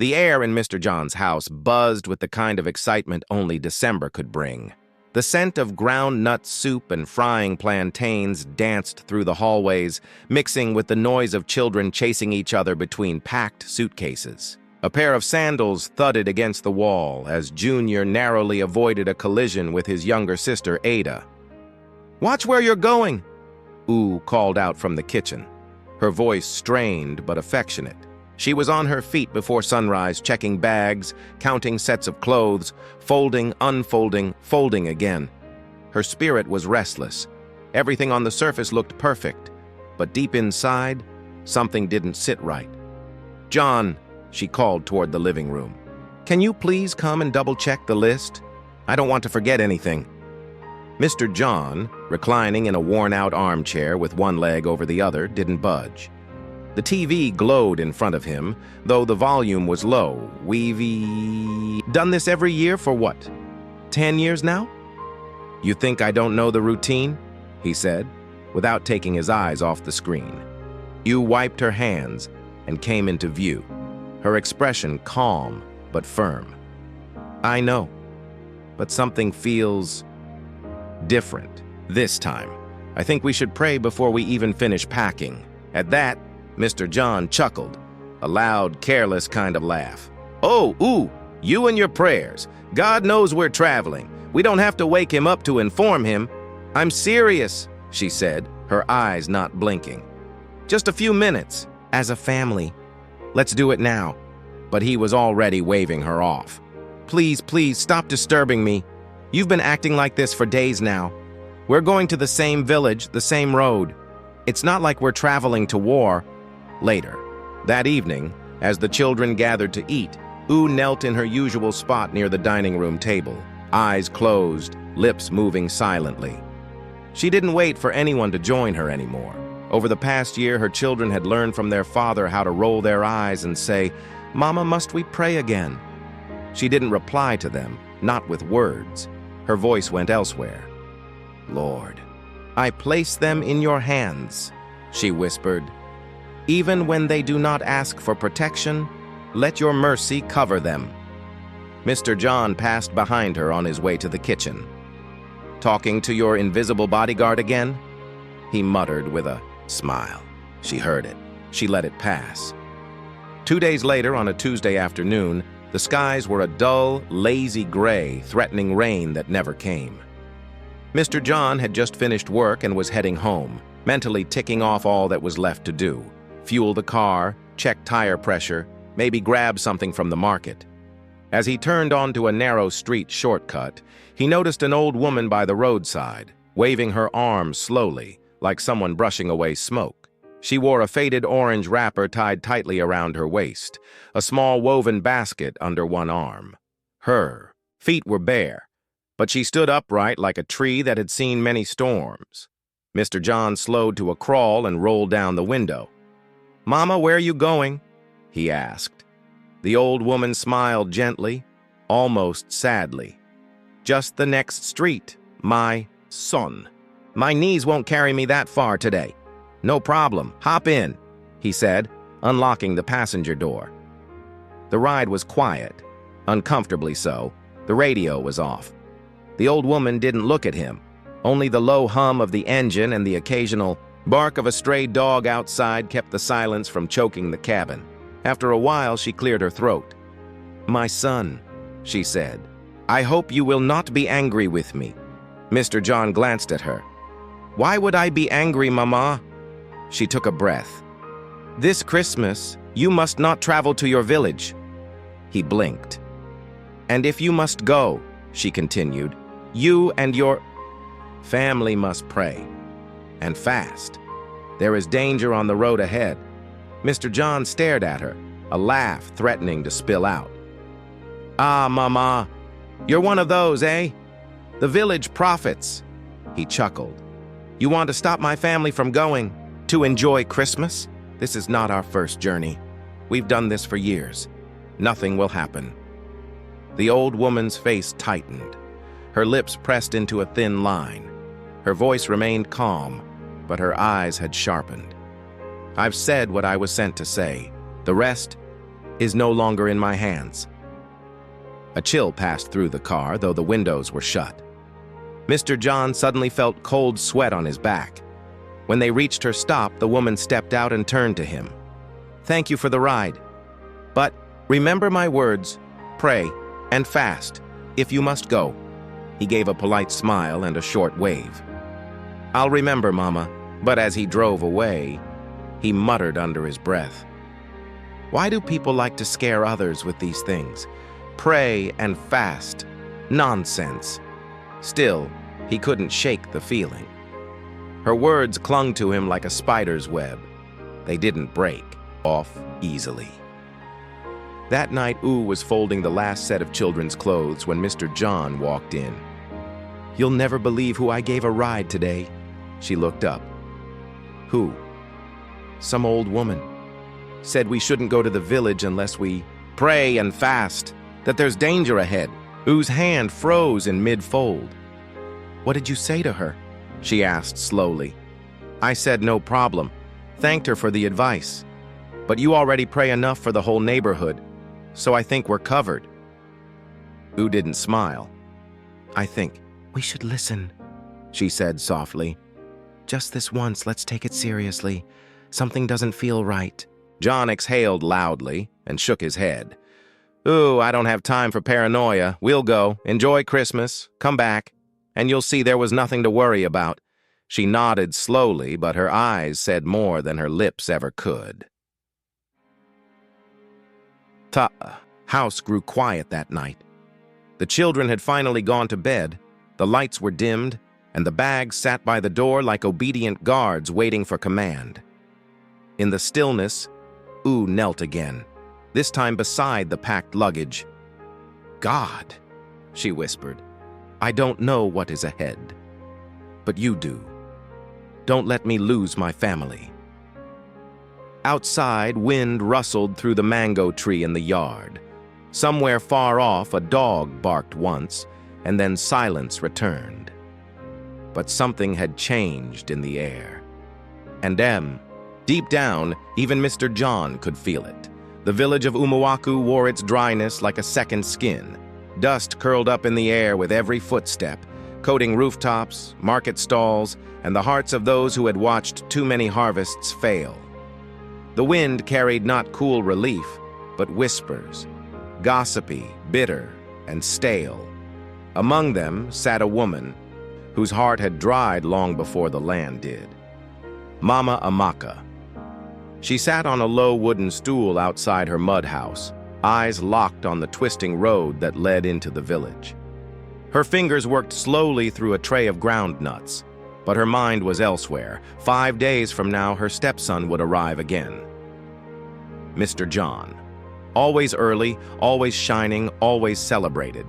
The air in Mr. John's house buzzed with the kind of excitement only December could bring. The scent of ground nut soup and frying plantains danced through the hallways, mixing with the noise of children chasing each other between packed suitcases. A pair of sandals thudded against the wall as Junior narrowly avoided a collision with his younger sister, Ada. "Watch where you're going," Ooh called out from the kitchen, her voice strained but affectionate. She was on her feet before sunrise, checking bags, counting sets of clothes, folding, unfolding, folding again. Her spirit was restless. Everything on the surface looked perfect, but deep inside, something didn't sit right. "John," she called toward the living room, "can you please come and double-check the list? I don't want to forget anything." Mr. John, reclining in a worn-out armchair with one leg over the other, didn't budge. The TV glowed in front of him, though the volume was low. "We've done this every year for what, 10 years now? You think I don't know the routine?" he said, without taking his eyes off the screen. You wiped her hands and came into view, her expression calm but firm. "I know, but something feels different this time. I think we should pray before we even finish packing." At that, Mr. John chuckled, a loud, careless kind of laugh. "Oh, ooh, you and your prayers. God knows we're traveling. We don't have to wake him up to inform him." "I'm serious," she said, her eyes not blinking. "Just a few minutes, as a family. Let's do it now." But he was already waving her off. "Please, please, stop disturbing me. You've been acting like this for days now. We're going to the same village, the same road. It's not like we're traveling to war." Later, that evening, as the children gathered to eat, Ooh knelt in her usual spot near the dining room table, eyes closed, lips moving silently. She didn't wait for anyone to join her anymore. Over the past year, her children had learned from their father how to roll their eyes and say, "Mama, must we pray again?" She didn't reply to them, not with words. Her voice went elsewhere. "Lord, I place them in your hands," she whispered. "Even when they do not ask for protection, let your mercy cover them." Mr. John passed behind her on his way to the kitchen. "Talking to your invisible bodyguard again?" he muttered with a smile. She heard it. She let it pass. 2 days later, on a Tuesday afternoon, the skies were a dull, lazy gray, threatening rain that never came. Mr. John had just finished work and was heading home, mentally ticking off all that was left to do. Fuel the car, check tire pressure, maybe grab something from the market. As he turned onto a narrow street shortcut, he noticed an old woman by the roadside, waving her arms slowly, like someone brushing away smoke. She wore a faded orange wrapper tied tightly around her waist, a small woven basket under one arm. Her feet were bare, but she stood upright like a tree that had seen many storms. Mr. John slowed to a crawl and rolled down the window. "Mama, where are you going?" he asked. The old woman smiled gently, almost sadly. "Just the next street, my son. My knees won't carry me that far today." "No problem, hop in," he said, unlocking the passenger door. The ride was quiet, uncomfortably so. The radio was off. The old woman didn't look at him. Only the low hum of the engine and the occasional bark of a stray dog outside kept the silence from choking the cabin. After a while, she cleared her throat. "My son," she said, "I hope you will not be angry with me." Mr. John glanced at her. "Why would I be angry, Mama?" She took a breath. "This Christmas, you must not travel to your village." He blinked. "And if you must go," she continued, "you and your family must pray. And fast. There is danger on the road ahead." Mr. John stared at her, a laugh threatening to spill out. "Ah, Mama, you're one of those, eh? The village prophets." He chuckled. "You want to stop my family from going to enjoy Christmas? This is not our first journey. We've done this for years. Nothing will happen." The old woman's face tightened. Her lips pressed into a thin line. Her voice remained calm, but her eyes had sharpened. "I've said what I was sent to say. The rest, is no longer in my hands." A chill passed through the car, though the windows were shut. Mr. John suddenly felt cold sweat on his back. When they reached her stop, the woman stepped out and turned to him. "Thank you for the ride. But remember my words, pray and fast, if you must go." He gave a polite smile and a short wave. "I'll remember, Mama," but as he drove away, he muttered under his breath, "Why do people like to scare others with these things? Pray and fast. Nonsense." Still, he couldn't shake the feeling. Her words clung to him like a spider's web. They didn't break off easily. That night, Oo was folding the last set of children's clothes when Mr. John walked in. "You'll never believe who I gave a ride today." She looked up. "Who?" "Some old woman. Said we shouldn't go to the village unless we pray and fast, that there's danger ahead." Oo's hand froze in mid-fold. "What did you say to her?" she asked slowly. "I said no problem. Thanked her for the advice. But you already pray enough for the whole neighborhood, so I think we're covered." Oo didn't smile. "I think we should listen," she said softly. "Just this once, let's take it seriously. Something doesn't feel right." John exhaled loudly and shook his head. "Ooh, I don't have time for paranoia. We'll go. Enjoy Christmas. Come back. And you'll see there was nothing to worry about." She nodded slowly, but her eyes said more than her lips ever could. The house grew quiet that night. The children had finally gone to bed, the lights were dimmed, and the bags sat by the door like obedient guards waiting for command. In the stillness, Oo knelt again, this time beside the packed luggage. "God," she whispered, "I don't know what is ahead, but you do. Don't let me lose my family." Outside, wind rustled through the mango tree in the yard. Somewhere far off, a dog barked once, and then silence returned. But something had changed in the air. And deep down, even Mr. John could feel it. The village of Umuaku wore its dryness like a second skin. Dust curled up in the air with every footstep, coating rooftops, market stalls, and the hearts of those who had watched too many harvests fail. The wind carried not cool relief, but whispers, gossipy, bitter, and stale. Among them sat a woman whose heart had dried long before the land did. Mama Amaka. She sat on a low wooden stool outside her mud house, eyes locked on the twisting road that led into the village. Her fingers worked slowly through a tray of ground nuts, but her mind was elsewhere. 5 days from now, her stepson would arrive again. Mr. John. Always early, always shining, always celebrated.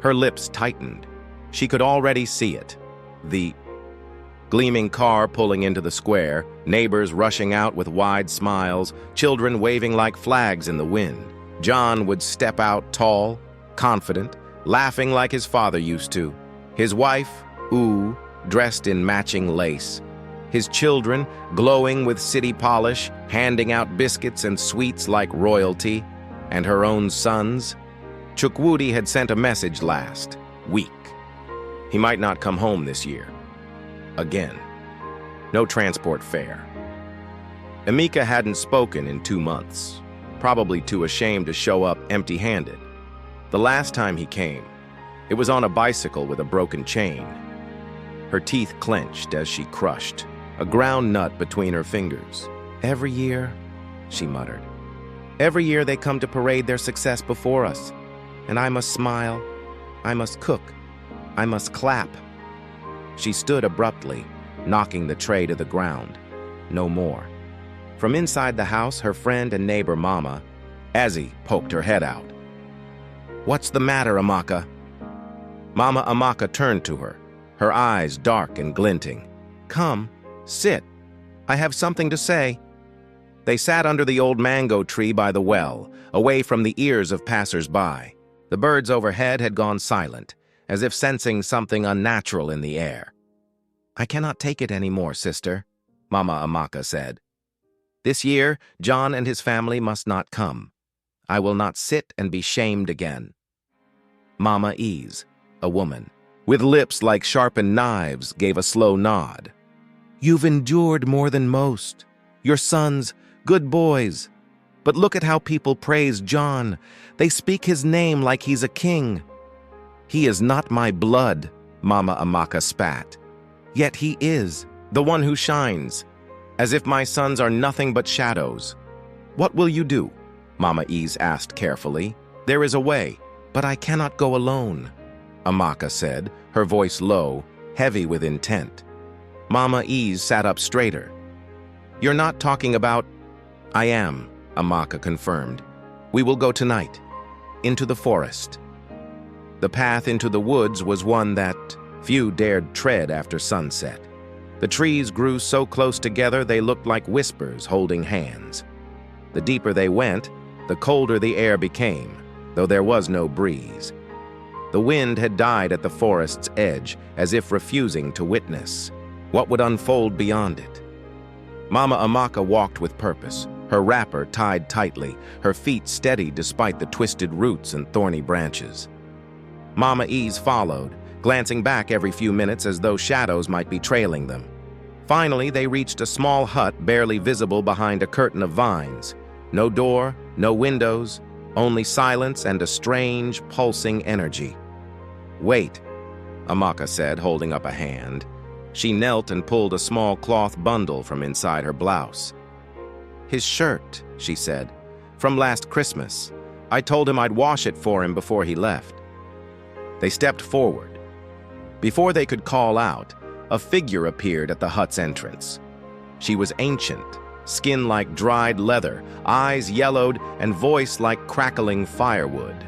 Her lips tightened. She could already see it. The gleaming car pulling into the square, neighbors rushing out with wide smiles, children waving like flags in the wind. John would step out tall, confident, laughing like his father used to. His wife, Oo, dressed in matching lace. His children, glowing with city polish, handing out biscuits and sweets like royalty. And her own sons. Chukwudi had sent a message last week. He might not come home this year. Again. No transport fare. Emeka hadn't spoken in 2 months, probably too ashamed to show up empty-handed. The last time he came, it was on a bicycle with a broken chain. Her teeth clenched as she crushed, a ground nut between her fingers. "Every year," she muttered, "every year they come to parade their success before us, and I must smile, I must cook, I must clap." She stood abruptly, knocking the tray to the ground. No more. From inside the house, her friend and neighbor Mama, Ezzy, poked her head out. "What's the matter, Amaka?" Mama Amaka turned to her, her eyes dark and glinting. "Come, sit. I have something to say." They sat under the old mango tree by the well, away from the ears of passers-by. The birds overhead had gone silent, as if sensing something unnatural in the air. "I cannot take it anymore, sister," Mama Amaka said. "This year, John and his family must not come. I will not sit and be shamed again. Mama Ease, a woman, with lips like sharpened knives, gave a slow nod. You've endured more than most. Your sons, good boys. But look at how people praise John. They speak his name like he's a king. He is not my blood, Mama Amaka spat. Yet he is, the one who shines, as if my sons are nothing but shadows. What will you do? Mama Ease asked carefully. There is a way, but I cannot go alone, Amaka said, her voice low, heavy with intent. Mama Ease sat up straighter. You're not talking about... I am, Amaka confirmed. We will go tonight, into the forest. The path into the woods was one that few dared tread after sunset. The trees grew so close together they looked like whispers holding hands. The deeper they went, the colder the air became, though there was no breeze. The wind had died at the forest's edge, as if refusing to witness what would unfold beyond it. Mama Amaka walked with purpose, her wrapper tied tightly, her feet steady despite the twisted roots and thorny branches. Mama Ease followed, glancing back every few minutes as though shadows might be trailing them. Finally, they reached a small hut barely visible behind a curtain of vines. No door, no windows, only silence and a strange, pulsing energy. Wait, Amaka said, holding up a hand. She knelt and pulled a small cloth bundle from inside her blouse. His shirt, she said, from last Christmas. I told him I'd wash it for him before he left. They stepped forward. Before they could call out, a figure appeared at the hut's entrance. She was ancient, skin like dried leather, eyes yellowed, and voice like crackling firewood.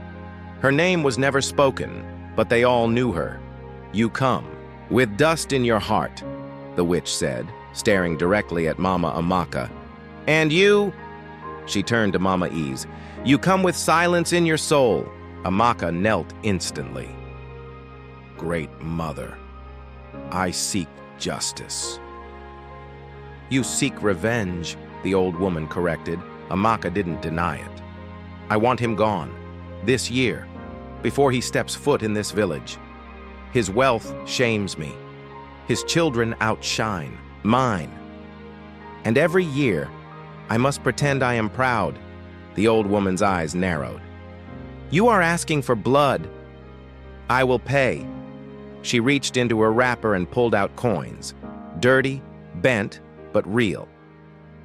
Her name was never spoken, but they all knew her. You come, with dust in your heart, the witch said, staring directly at Mama Amaka. And you? She turned to Mama Ease. You come with silence in your soul. Amaka knelt instantly. Great Mother, I seek justice. You seek revenge, the old woman corrected. Amaka didn't deny it. I want him gone, this year, before he steps foot in this village. His wealth shames me. His children outshine mine. And every year, I must pretend I am proud. The old woman's eyes narrowed. You are asking for blood. I will pay. She reached into her wrapper and pulled out coins. Dirty, bent, but real.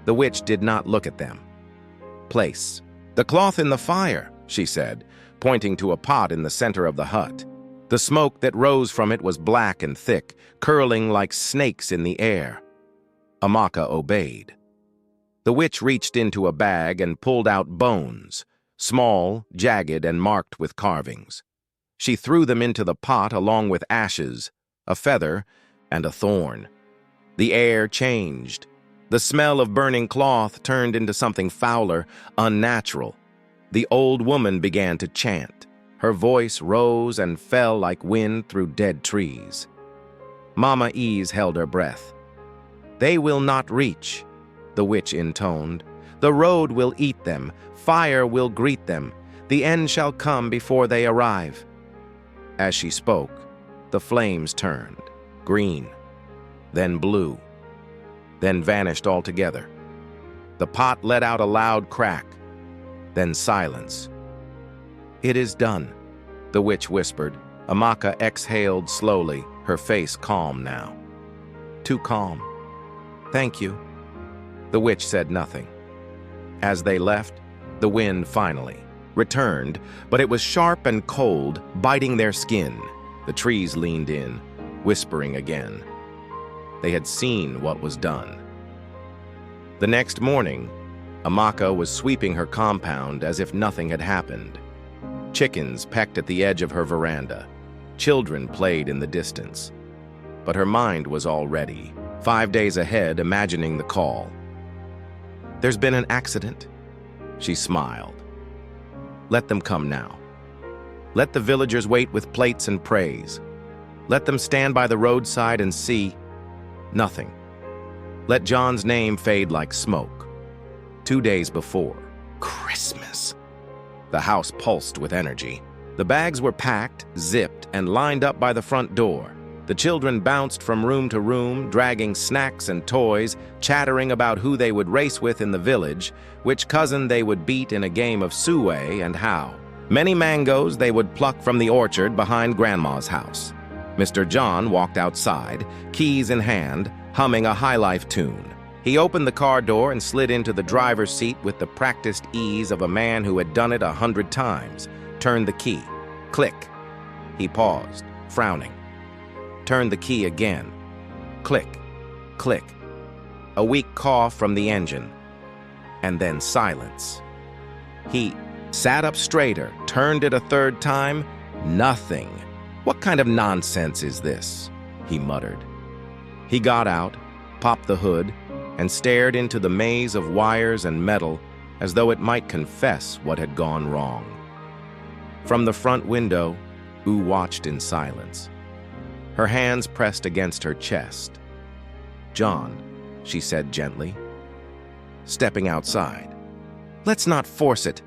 The witch did not look at them. Place. The cloth in the fire, she said, pointing to a pot in the center of the hut. The smoke that rose from it was black and thick, curling like snakes in the air. Amaka obeyed. The witch reached into a bag and pulled out bones, small, jagged, and marked with carvings. She threw them into the pot along with ashes, a feather, and a thorn. The air changed. The smell of burning cloth turned into something fouler, unnatural. The old woman began to chant. Her voice rose and fell like wind through dead trees. Mama Ease held her breath. They will not reach, the witch intoned. The road will eat them. Fire will greet them. The end shall come before they arrive. As she spoke, the flames turned, green, then blue, then vanished altogether. The pot let out a loud crack, then silence. It is done, the witch whispered. Amaka exhaled slowly, her face calm now. Too calm. Thank you. The witch said nothing. As they left, the wind finally returned, but it was sharp and cold, biting their skin. The trees leaned in, whispering again. They had seen what was done. The next morning, Amaka was sweeping her compound as if nothing had happened. Chickens pecked at the edge of her veranda. Children played in the distance. But her mind was already 5 days ahead, imagining the call. There's been an accident. She smiled. Let them come now. Let the villagers wait with plates and praise. Let them stand by the roadside and see nothing. Let John's name fade like smoke. 2 days before Christmas. The house pulsed with energy. The bags were packed, zipped, and lined up by the front door. The children bounced from room to room, dragging snacks and toys, chattering about who they would race with in the village, which cousin they would beat in a game of suey, and how. Many mangoes they would pluck from the orchard behind Grandma's house. Mr. John walked outside, keys in hand, humming a high-life tune. He opened the car door and slid into the driver's seat with the practiced ease of a man who had done it 100 times. Turned the key. Click. He paused, frowning. Turned the key again. Click. Click. A weak cough from the engine. And then silence. He sat up straighter, turned it a third time. Nothing. What kind of nonsense is this? He muttered. He got out, popped the hood, and stared into the maze of wires and metal as though it might confess what had gone wrong. From the front window, Ooh watched in silence. Her hands pressed against her chest. "John," she said gently, stepping outside. "Let's not force it.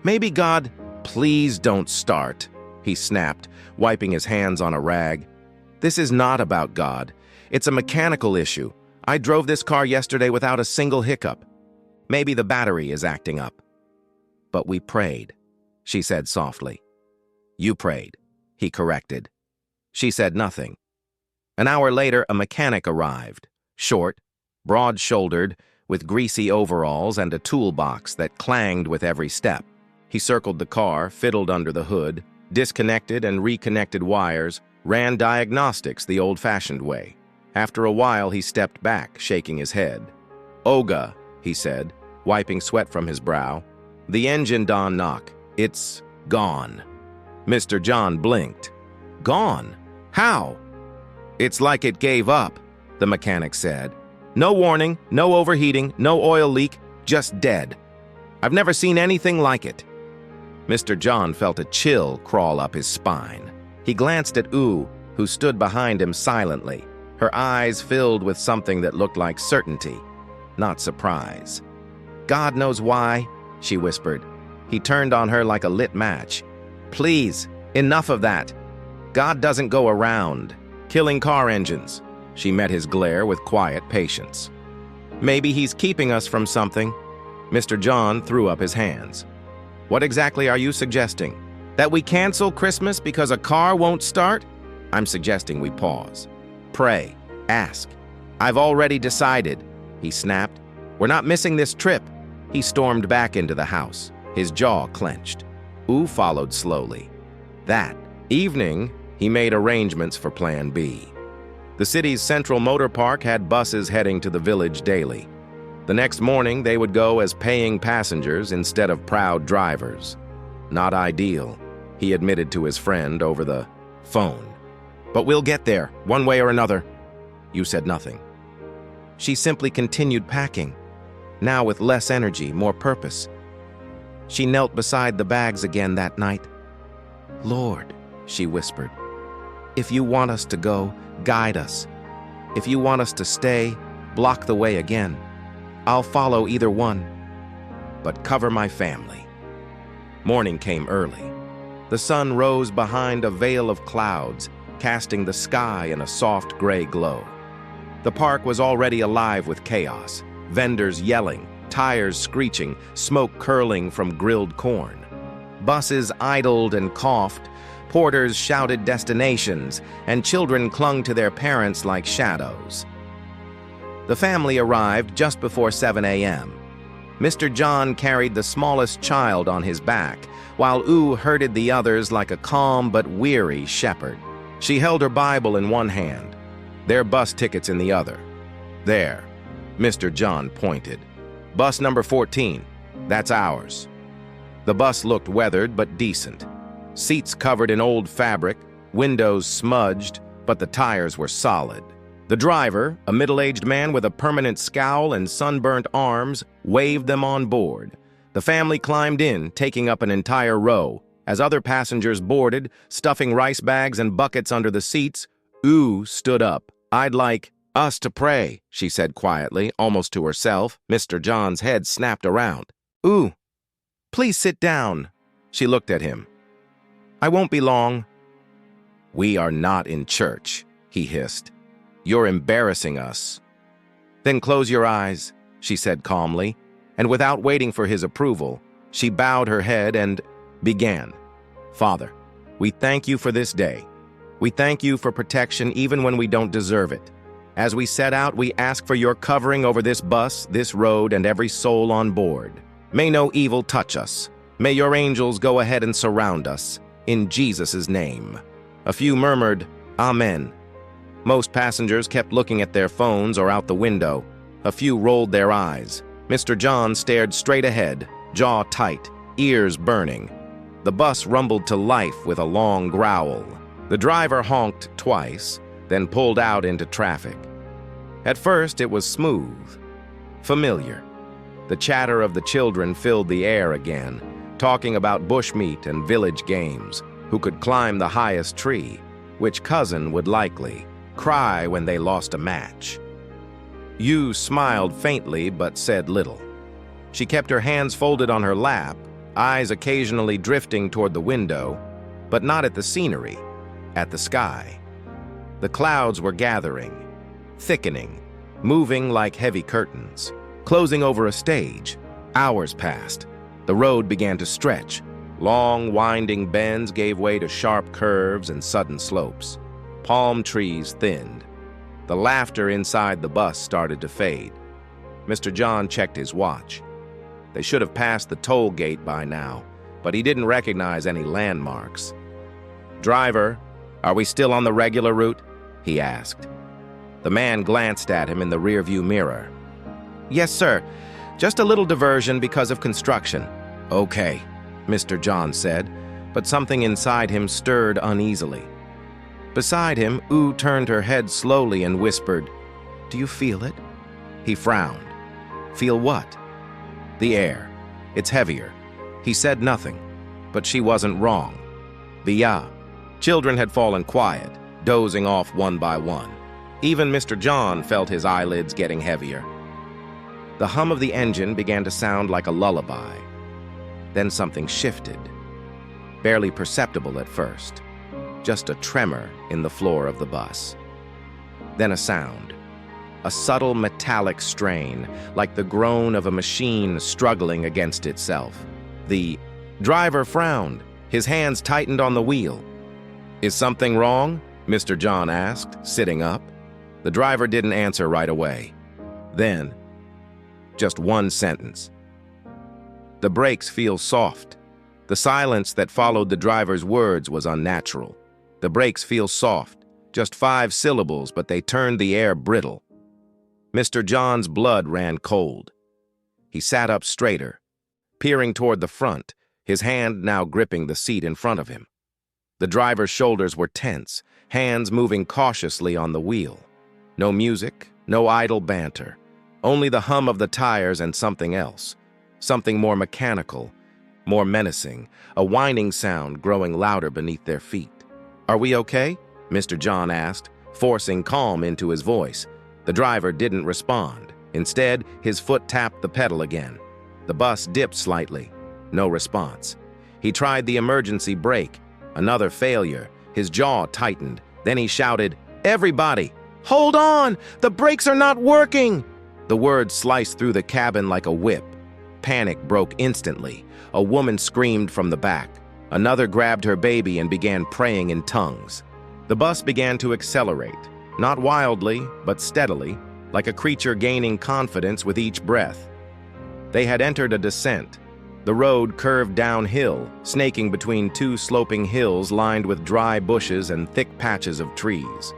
Maybe God—" "Please don't start," he snapped, wiping his hands on a rag. "This is not about God. It's a mechanical issue. I drove this car yesterday without a single hiccup. Maybe the battery is acting up." "But we prayed," she said softly. "You prayed," he corrected. She said nothing. An hour later, a mechanic arrived, short, broad-shouldered, with greasy overalls and a toolbox that clanged with every step. He circled the car, fiddled under the hood, disconnected and reconnected wires, ran diagnostics the old-fashioned way. After a while, he stepped back, shaking his head. "Oga," he said, wiping sweat from his brow. "The engine don't knock. It's gone." Mr. John blinked. "Gone? How?" "It's like it gave up," the mechanic said. "No warning, no overheating, no oil leak, just dead. I've never seen anything like it." Mr. John felt a chill crawl up his spine. He glanced at Ooh, who stood behind him silently, her eyes filled with something that looked like certainty, not surprise. "God knows why," she whispered. He turned on her like a lit match. "Please, enough of that. God doesn't go around killing car engines." She met his glare with quiet patience. "Maybe he's keeping us from something." Mr. John threw up his hands. "What exactly are you suggesting? That we cancel Christmas because a car won't start?" "I'm suggesting we pause. Pray. Ask. I've already decided," he snapped. "We're not missing this trip." He stormed back into the house, his jaw clenched. Ooh followed slowly. That evening, he made arrangements for Plan B. The city's central motor park had buses heading to the village daily. The next morning, they would go as paying passengers instead of proud drivers. Not ideal, he admitted to his friend over the phone. "But we'll get there, one way or another." You said nothing. She simply continued packing, now with less energy, more purpose. She knelt beside the bags again that night. "Lord," she whispered, "if you want us to go, guide us. If you want us to stay, block the way again. I'll follow either one. But cover my family." Morning came early. The sun rose behind a veil of clouds, casting the sky in a soft gray glow. The park was already alive with chaos, vendors yelling, tires screeching, smoke curling from grilled corn. Buses idled and coughed, porters shouted destinations, and children clung to their parents like shadows. The family arrived just before 7 a.m. Mr. John carried the smallest child on his back, while Ooh herded the others like a calm but weary shepherd. She held her Bible in one hand, their bus tickets in the other. "There," Mr. John pointed. "Bus number 14. That's ours." The bus looked weathered but decent. Seats covered in old fabric, windows smudged, but the tires were solid. The driver, a middle-aged man with a permanent scowl and sunburnt arms, waved them on board. The family climbed in, taking up an entire row. As other passengers boarded, stuffing rice bags and buckets under the seats, Ooh stood up. "I'd like us to pray," she said quietly, almost to herself. Mr. John's head snapped around. "Ooh, please sit down." She looked at him. "I won't be long." "We are not in church," he hissed. "You're embarrassing us." "Then close your eyes," she said calmly, and without waiting for his approval, she bowed her head and began. "Father, we thank you for this day. We thank you for protection even when we don't deserve it. As we set out, we ask for your covering over this bus, this road, and every soul on board. May no evil touch us. May your angels go ahead and surround us. In Jesus' name." A few murmured, "Amen." Most passengers kept looking at their phones or out the window. A few rolled their eyes. Mr. John stared straight ahead, jaw tight, ears burning. The bus rumbled to life with a long growl. The driver honked twice, then pulled out into traffic. At first, it was smooth, familiar. The chatter of the children filled the air again, talking about bushmeat and village games, who could climb the highest tree, which cousin would likely cry when they lost a match. Yu smiled faintly but said little. She kept her hands folded on her lap, eyes occasionally drifting toward the window, but not at the scenery, at the sky. The clouds were gathering, thickening, moving like heavy curtains, closing over a stage. Hours passed. The road began to stretch. Long, winding bends gave way to sharp curves and sudden slopes. Palm trees thinned. The laughter inside the bus started to fade. Mr. John checked his watch. They should have passed the toll gate by now, but he didn't recognize any landmarks. "Driver, are we still on the regular route?" he asked. The man glanced at him in the rearview mirror. "Yes, sir. Just a little diversion because of construction." "Okay," Mr. John said, but something inside him stirred uneasily. Beside him, Yu turned her head slowly and whispered, "Do you feel it?" He frowned. "Feel what?" "The air. It's heavier." He said nothing, but she wasn't wrong. The children had fallen quiet, dozing off one by one. Even Mr. John felt his eyelids getting heavier. The hum of the engine began to sound like a lullaby. Then something shifted, barely perceptible at first. Just a tremor in the floor of the bus. Then a sound, a subtle metallic strain, like the groan of a machine struggling against itself. The driver frowned, his hands tightened on the wheel. "Is something wrong?" Mr. John asked, sitting up. The driver didn't answer right away. Then, just one sentence. "The brakes feel soft." The silence that followed the driver's words was unnatural. "The brakes feel soft." Just 5 syllables, but they turned the air brittle. Mr. John's blood ran cold. He sat up straighter, peering toward the front, his hand now gripping the seat in front of him. The driver's shoulders were tense, hands moving cautiously on the wheel. No music, no idle banter, only the hum of the tires and something else, something more mechanical, more menacing, a whining sound growing louder beneath their feet. "Are we okay?" Mr. John asked, forcing calm into his voice. The driver didn't respond. Instead, his foot tapped the pedal again. The bus dipped slightly. No response. He tried the emergency brake. Another failure. His jaw tightened. Then he shouted, "Everybody, hold on! The brakes are not working!" The words sliced through the cabin like a whip. Panic broke instantly. A woman screamed from the back. Another grabbed her baby and began praying in tongues. The bus began to accelerate, not wildly, but steadily, like a creature gaining confidence with each breath. They had entered a descent. The road curved downhill, snaking between 2 sloping hills lined with dry bushes and thick patches of trees.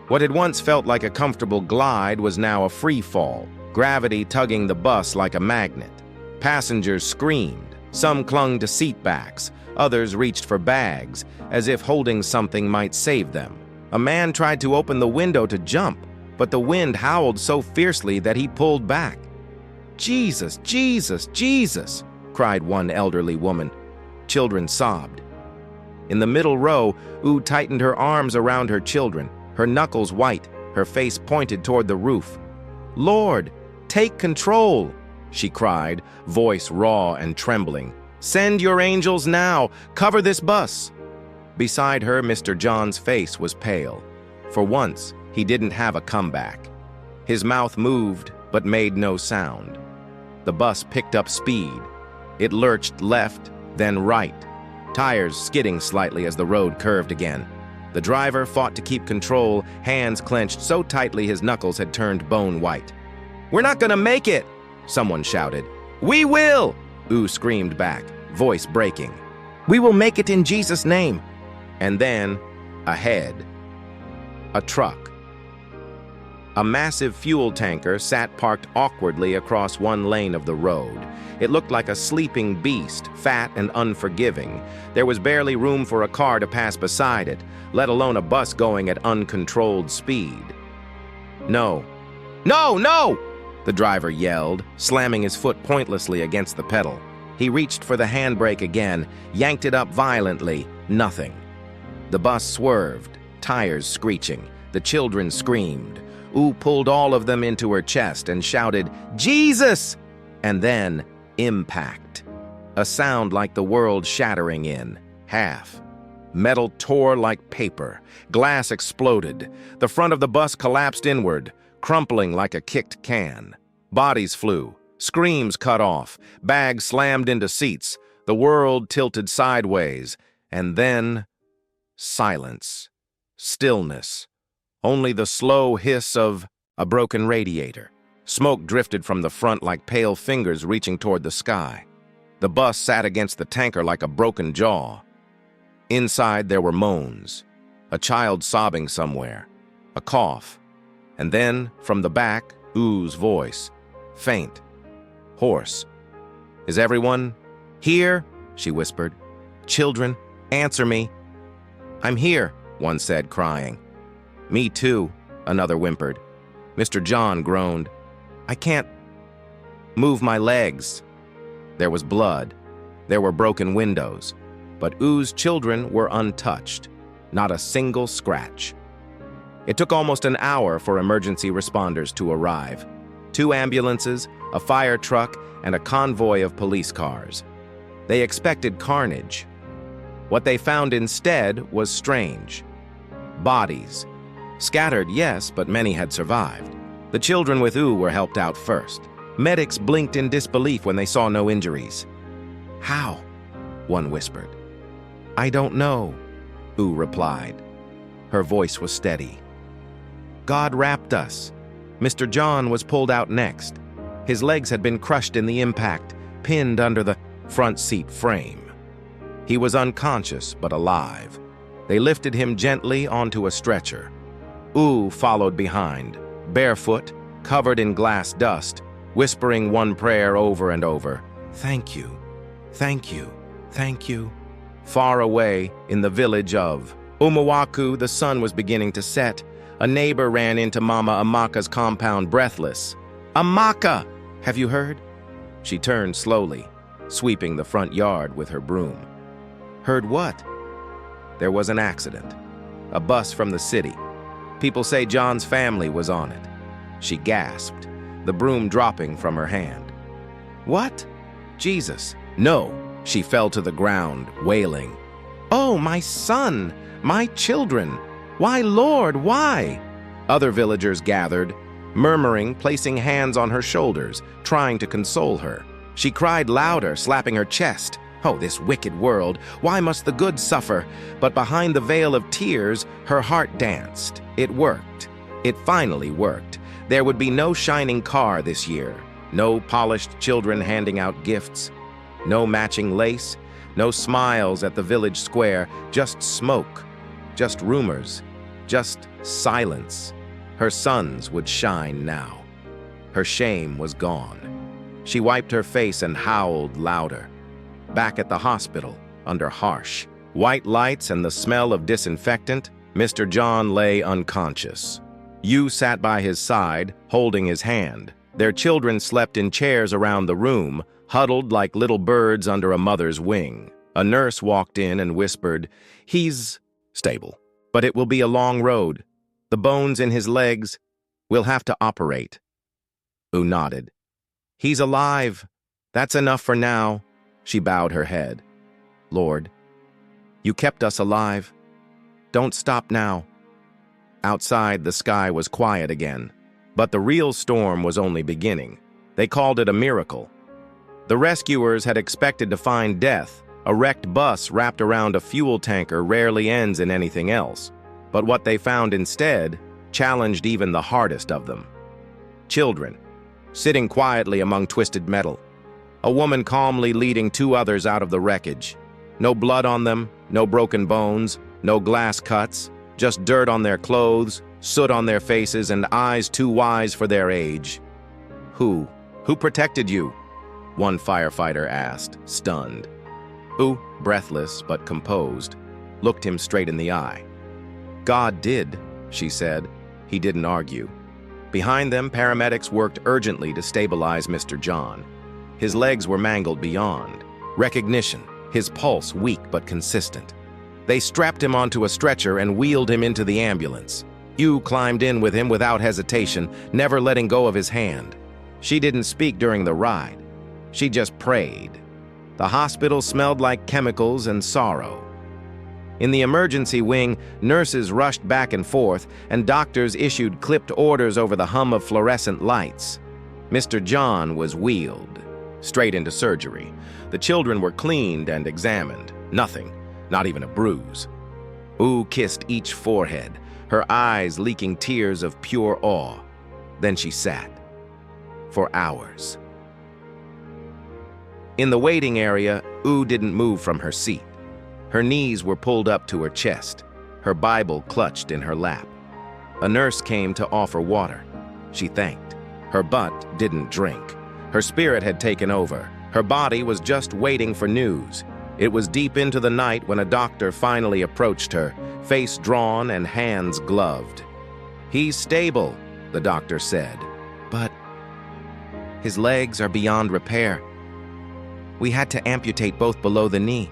What had once felt like a comfortable glide was now a free fall, gravity tugging the bus like a magnet. Passengers screamed. Some clung to seat backs. Others reached for bags, as if holding something might save them. A man tried to open the window to jump, but the wind howled so fiercely that he pulled back. "Jesus, Jesus, Jesus!" cried one elderly woman. Children sobbed. In the middle row, Yu tightened her arms around her children, her knuckles white, her face pointed toward the roof. "Lord, take control!" she cried, voice raw and trembling. Send your angels now! Cover this bus! Beside her, Mr. John's face was pale. For once, he didn't have a comeback. His mouth moved, but made no sound. The bus picked up speed. It lurched left, then right, tires skidding slightly as the road curved again. The driver fought to keep control, hands clenched so tightly his knuckles had turned bone white. "We're not gonna make it!" someone shouted. "We will!" Ooh screamed back, voice breaking. "We will make it in Jesus' name!" And then, ahead, a truck. A massive fuel tanker sat parked awkwardly across one lane of the road. It looked like a sleeping beast, fat and unforgiving. There was barely room for a car to pass beside it, let alone a bus going at uncontrolled speed. "No! No! No!" the driver yelled, slamming his foot pointlessly against the pedal. He reached for the handbrake again, yanked it up violently. Nothing. The bus swerved, tires screeching. The children screamed. Ooh pulled all of them into her chest and shouted, "Jesus!" And then, impact. A sound like the world shattering in half. Metal tore like paper. Glass exploded. The front of the bus collapsed inward, crumpling like a kicked can. Bodies flew. Screams cut off. Bags slammed into seats. The world tilted sideways. And then, silence. Stillness. Only the slow hiss of a broken radiator. Smoke drifted from the front like pale fingers reaching toward the sky. The bus sat against the tanker like a broken jaw. Inside there were moans. A child sobbing somewhere. A cough. And then, from the back, Ooh's voice. Faint. Hoarse. "Is everyone here?" she whispered. "Children, answer me." "I'm here," one said, crying. "Me too," another whimpered. Mr. John groaned. "I can't move my legs." There was blood. There were broken windows. But Ooh's children were untouched. Not a single scratch. It took almost an hour for emergency responders to arrive. 2 ambulances, a fire truck, and a convoy of police cars. They expected carnage. What they found instead was strange. Bodies. Scattered, yes, but many had survived. The children with Ooh were helped out first. Medics blinked in disbelief when they saw no injuries. "How?" one whispered. "I don't know," Ooh replied. Her voice was steady. "God wrapped us." Mr. John was pulled out next. His legs had been crushed in the impact, pinned under the front seat frame. He was unconscious but alive. They lifted him gently onto a stretcher. Ooh followed behind, barefoot, covered in glass dust, whispering one prayer over and over. "Thank you, thank you, thank you." Far away, in the village of Umawaku, the sun was beginning to set. A neighbor ran into Mama Amaka's compound breathless. "Amaka, have you heard?" She turned slowly, sweeping the front yard with her broom. "Heard what?" "There was an accident. A bus from the city. People say John's family was on it." She gasped, the broom dropping from her hand. "What? Jesus." "No." She fell to the ground, wailing. "Oh, my son, my children. Why, Lord, why?" Other villagers gathered, murmuring, placing hands on her shoulders, trying to console her. She cried louder, slapping her chest. "Oh, this wicked world, why must the good suffer?" But behind the veil of tears, her heart danced. It worked. It finally worked. There would be no shining car this year, no polished children handing out gifts, no matching lace, no smiles at the village square, just smoke, just rumors, just silence. Her sons would shine now. Her shame was gone. She wiped her face and howled louder. Back at the hospital, under harsh white lights and the smell of disinfectant, Mr. John lay unconscious. Yu sat by his side, holding his hand. Their children slept in chairs around the room, huddled like little birds under a mother's wing. A nurse walked in and whispered, "He's stable, but it will be a long road. The bones in his legs, we'll have to operate." Yu nodded. "He's alive. That's enough for now. She bowed her head. Lord, you kept us alive. Don't stop now. Outside, the sky was quiet again, but the real storm was only beginning. They called it a miracle. The rescuers had expected to find death. A wrecked bus wrapped around a fuel tanker rarely ends in anything else. But what they found instead challenged even the hardest of them. Children, sitting quietly among twisted metal. A woman calmly leading two others out of the wreckage. No blood on them, no broken bones, no glass cuts, just dirt on their clothes, soot on their faces, and eyes too wise for their age. Who protected you? One firefighter asked, stunned. Who, breathless but composed, looked him straight in the eye. God did, she said. He didn't argue. Behind them, paramedics worked urgently to stabilize Mr. John. His legs were mangled beyond recognition, his pulse weak but consistent. They strapped him onto a stretcher and wheeled him into the ambulance. Yu climbed in with him without hesitation, never letting go of his hand. She didn't speak during the ride. She just prayed. The hospital smelled like chemicals and sorrow. In the emergency wing, nurses rushed back and forth, and doctors issued clipped orders over the hum of fluorescent lights. Mr. John was wheeled straight into surgery. The children were cleaned and examined. Nothing, not even a bruise. Ooh kissed each forehead, her eyes leaking tears of pure awe. Then she sat. For hours. In the waiting area, Ooh didn't move from her seat. Her knees were pulled up to her chest, her Bible clutched in her lap. A nurse came to offer water. She thanked. Her butt didn't drink. Her spirit had taken over. Her body was just waiting for news. It was deep into the night when a doctor finally approached her, face drawn and hands gloved. He's stable, the doctor said, but his legs are beyond repair. We had to amputate both below the knee.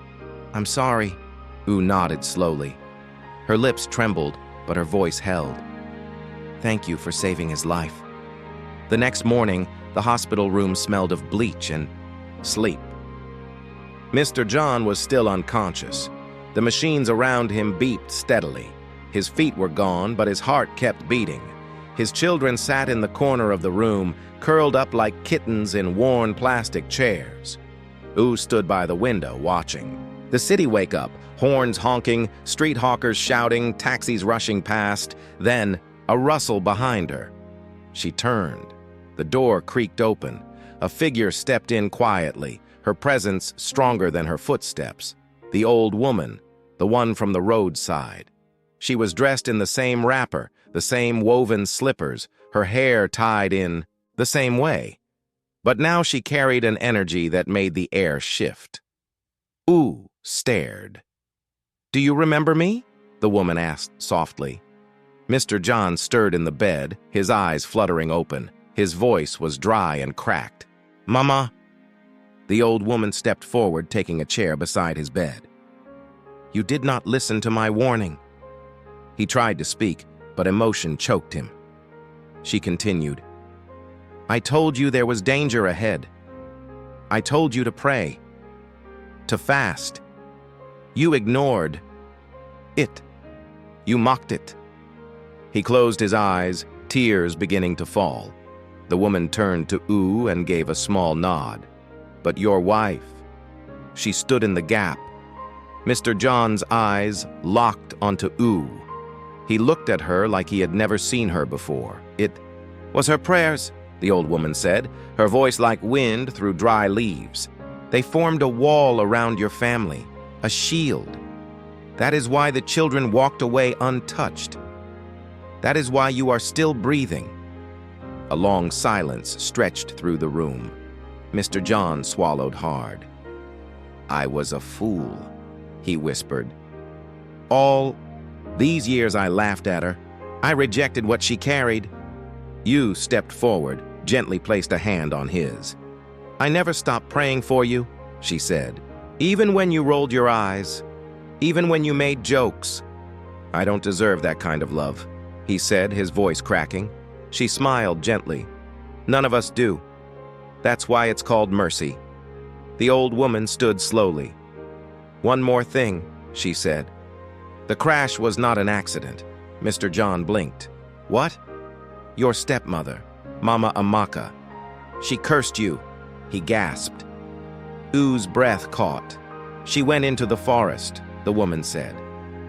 I'm sorry. Ooh nodded slowly. Her lips trembled, but her voice held. Thank you for saving his life. The next morning, the hospital room smelled of bleach and sleep. Mr. John was still unconscious. The machines around him beeped steadily. His feet were gone, but his heart kept beating. His children sat in the corner of the room, curled up like kittens in worn plastic chairs. Ooh stood by the window, watching. The city wake up, horns honking, street hawkers shouting, taxis rushing past. Then, a rustle behind her. She turned. The door creaked open. A figure stepped in quietly, her presence stronger than her footsteps. The old woman, the one from the roadside. She was dressed in the same wrapper, the same woven slippers, her hair tied in the same way. But now she carried an energy that made the air shift. Ooh stared. Do you remember me? The woman asked softly. Mr. John stirred in the bed, his eyes fluttering open. His voice was dry and cracked. Mama. The old woman stepped forward, taking a chair beside his bed. You did not listen to my warning. He tried to speak, but emotion choked him. She continued. I told you there was danger ahead. I told you to pray, to fast. You ignored it. You mocked it. He closed his eyes, tears beginning to fall. The woman turned to Ooh and gave a small nod. But your wife, she stood in the gap. Mr. John's eyes locked onto Ooh. He looked at her like he had never seen her before. It was her prayers, the old woman said, her voice like wind through dry leaves. They formed a wall around your family, a shield. That is why the children walked away untouched. That is why you are still breathing. A long silence stretched through the room. Mr. John swallowed hard. I was a fool, he whispered. All these years I laughed at her. I rejected what she carried. You stepped forward, gently placed a hand on his. I never stopped praying for you, she said. Even when you rolled your eyes, even when you made jokes. I don't deserve that kind of love, he said, his voice cracking. She smiled gently. None of us do. That's why it's called mercy. The old woman stood slowly. "One more thing," she said. "The crash was not an accident." Mr. John blinked. "What?" "Your stepmother, Mama Amaka. She cursed you," he gasped. Oo's breath caught. "She went into the forest," the woman said.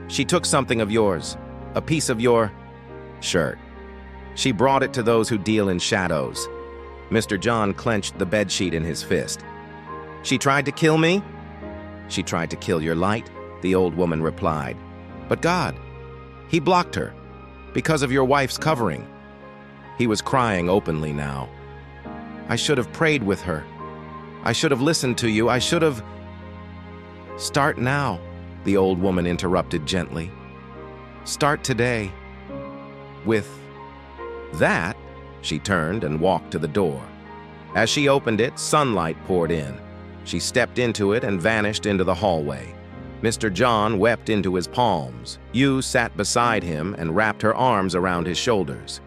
"She took something of yours, a piece of your shirt. She brought it to those who deal in shadows." Mr. John clenched the bedsheet in his fist. "She tried to kill me?" "She tried to kill your light," the old woman replied. "But God, He blocked her, because of your wife's covering." He was crying openly now. "I should have prayed with her. I should have listened to you. I should have—" "Start now," the old woman interrupted gently. "Start today." With that, she turned and walked to the door. As she opened it, sunlight poured in. She stepped into it and vanished into the hallway. Mr. John wept into his palms. Yu sat beside him and wrapped her arms around his shoulders.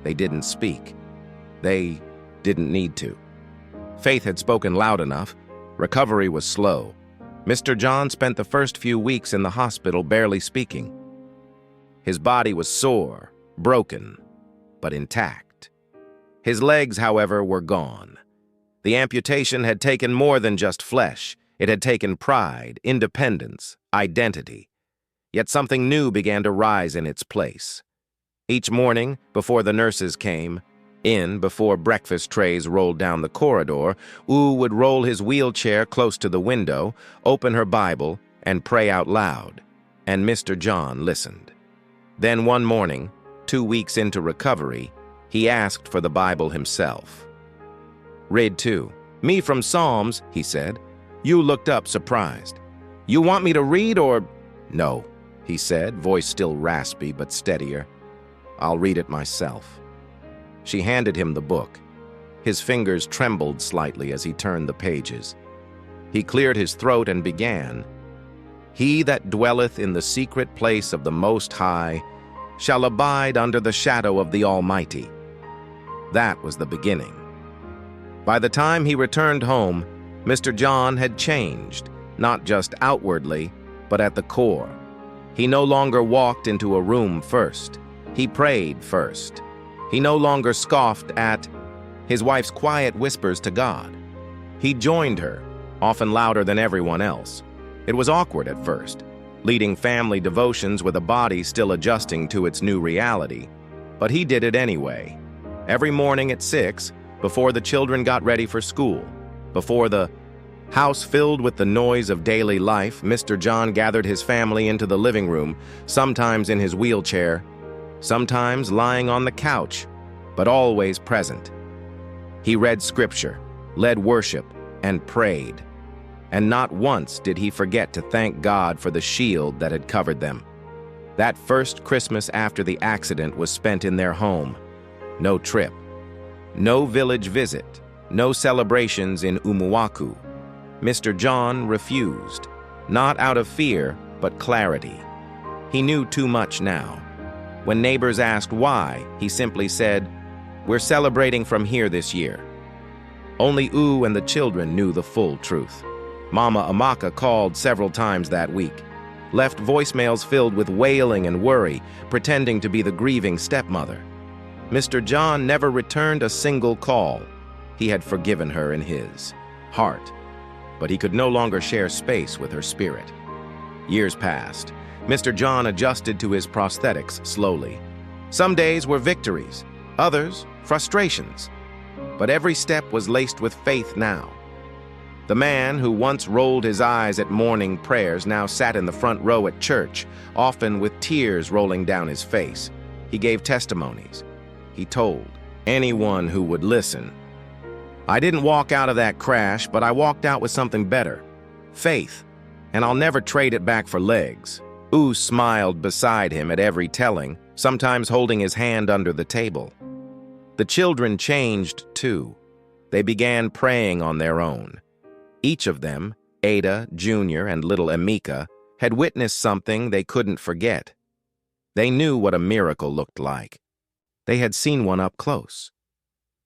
They didn't speak. They didn't need to. Faith had spoken loud enough. Recovery was slow. Mr. John spent the first few weeks in the hospital barely speaking. His body was sore, broken, but intact. His legs, however, were gone. The amputation had taken more than just flesh. It had taken pride, independence, identity. Yet something new began to rise in its place. Each morning, before the nurses came, before breakfast trays rolled down the corridor, Oo would roll his wheelchair close to the window, open her Bible, and pray out loud. And Mr. John listened. Then one morning, 2 weeks into recovery, he asked for the Bible himself. "Read too." "Me from Psalms," he said. You looked up, surprised. "You want me to read or—" "No," he said, voice still raspy but steadier. "I'll read it myself." She handed him the book. His fingers trembled slightly as he turned the pages. He cleared his throat and began, "He that dwelleth in the secret place of the Most High shall abide under the shadow of the Almighty." That was the beginning. By the time he returned home, Mr. John had changed, not just outwardly, but at the core. He no longer walked into a room first. He prayed first. He no longer scoffed at his wife's quiet whispers to God. He joined her, often louder than everyone else. It was awkward at first, leading family devotions with a body still adjusting to its new reality. But he did it anyway. Every morning at 6, before the children got ready for school, before the house filled with the noise of daily life, Mr. John gathered his family into the living room, sometimes in his wheelchair, sometimes lying on the couch, but always present. He read scripture, led worship, and prayed. And not once did he forget to thank God for the shield that had covered them. That first Christmas after the accident was spent in their home. No trip, no village visit, no celebrations in Umuaku. Mr. John refused, not out of fear, but clarity. He knew too much now. When neighbors asked why, he simply said, "We're celebrating from here this year." Only Oo and the children knew the full truth. Mama Amaka called several times that week, left voicemails filled with wailing and worry, pretending to be the grieving stepmother. Mr. John never returned a single call. He had forgiven her in his heart, but he could no longer share space with her spirit. Years passed. Mr. John adjusted to his prosthetics slowly. Some days were victories, others frustrations, but every step was laced with faith now. The man who once rolled his eyes at morning prayers now sat in the front row at church, often with tears rolling down his face. He gave testimonies. He told anyone who would listen, "I didn't walk out of that crash, but I walked out with something better. Faith, and I'll never trade it back for legs." Oo smiled beside him at every telling, sometimes holding his hand under the table. The children changed too. They began praying on their own. Each of them, Ada, Junior, and little Emika, had witnessed something they couldn't forget. They knew what a miracle looked like. They had seen one up close.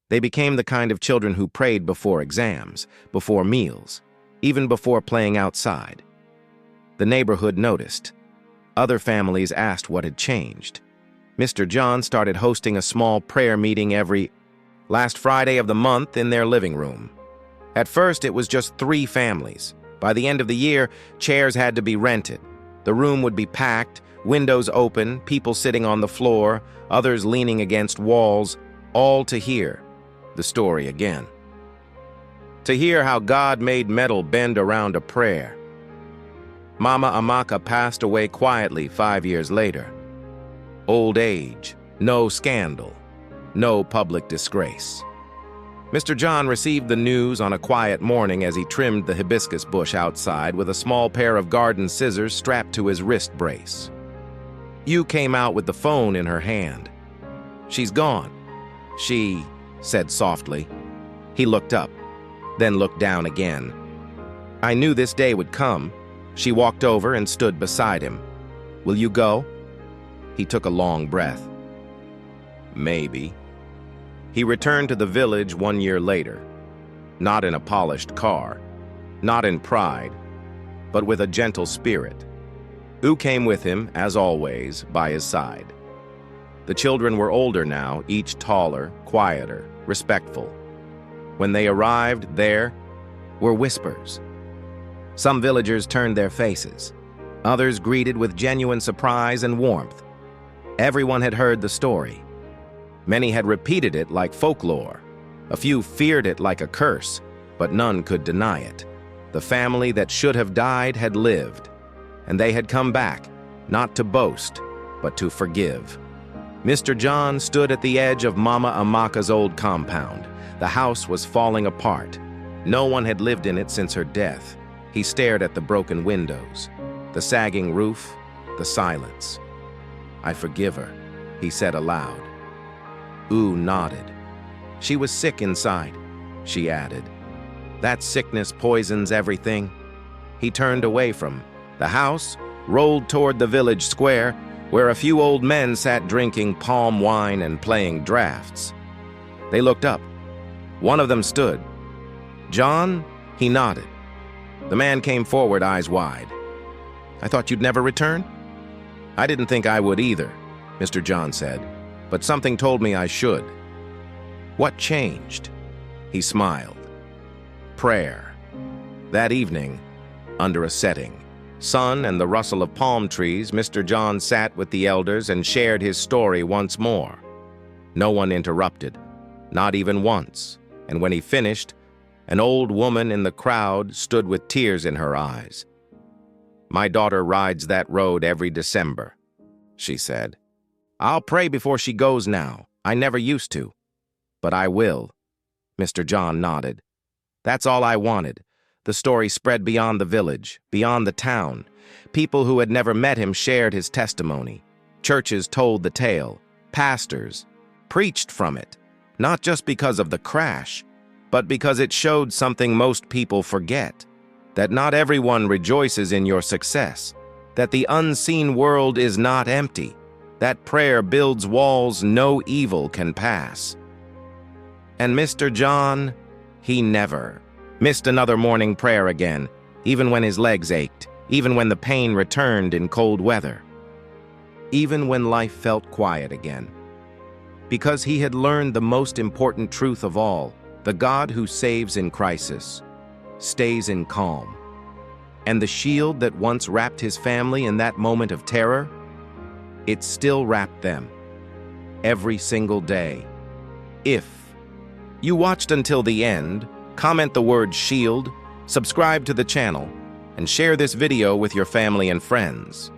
They became the kind of children who prayed before exams, before meals, even before playing outside. The neighborhood noticed. Other families asked what had changed. Mr. John started hosting a small prayer meeting every last Friday of the month in their living room. At first, it was just 3 families. By the end of the year, chairs had to be rented. The room would be packed, windows open, people sitting on the floor, others leaning against walls, all to hear the story again. To hear how God made metal bend around a prayer. Mama Amaka passed away quietly 5 years later. Old age, no scandal, no public disgrace. Mr. John received the news on a quiet morning as he trimmed the hibiscus bush outside with a small pair of garden scissors strapped to his wrist brace. Yu came out with the phone in her hand. "She's gone," she said softly. He looked up, then looked down again. "I knew this day would come." She walked over and stood beside him. "Will you go?" He took a long breath. "Maybe." He returned to the village 1 year later, not in a polished car, not in pride, but with a gentle spirit. U came with him, as always, by his side. The children were older now, each taller, quieter, respectful. When they arrived, there were whispers. Some villagers turned their faces. Others greeted with genuine surprise and warmth. Everyone had heard the story. Many had repeated it like folklore. A few feared it like a curse, but none could deny it. The family that should have died had lived, and they had come back, not to boast, but to forgive. Mr. John stood at the edge of Mama Amaka's old compound. The house was falling apart. No one had lived in it since her death. He stared at the broken windows, the sagging roof, the silence. "I forgive her," he said aloud. U nodded. "She was sick inside," she added. "That sickness poisons everything." He turned away from the house, rolled toward the village square, where a few old men sat drinking palm wine and playing drafts. They looked up. One of them stood. "John?" He nodded. The man came forward, eyes wide. "I thought you'd never return?" "I didn't think I would either," Mr. John said, "but something told me I should." "What changed?" He smiled. "Prayer." That evening, under a setting, sun and the rustle of palm trees, Mr. John sat with the elders and shared his story once more. No one interrupted, not even once, and when he finished, an old woman in the crowd stood with tears in her eyes. "My daughter rides that road every December," she said. "I'll pray before she goes now. I never used to. But I will." Mr. John nodded. "That's all I wanted." The story spread beyond the village, beyond the town. People who had never met him shared his testimony. Churches told the tale. Pastors preached from it, not just because of the crash, but because it showed something most people forget, that not everyone rejoices in your success, that the unseen world is not empty, that prayer builds walls no evil can pass. And Mr. John, he never missed another morning prayer again, even when his legs ached, even when the pain returned in cold weather, even when life felt quiet again. Because he had learned the most important truth of all: the God who saves in crisis stays in calm. And the shield that once wrapped his family in that moment of terror, it still wrapped them every single day. If you watched until the end, comment the word shield, subscribe to the channel, and share this video with your family and friends.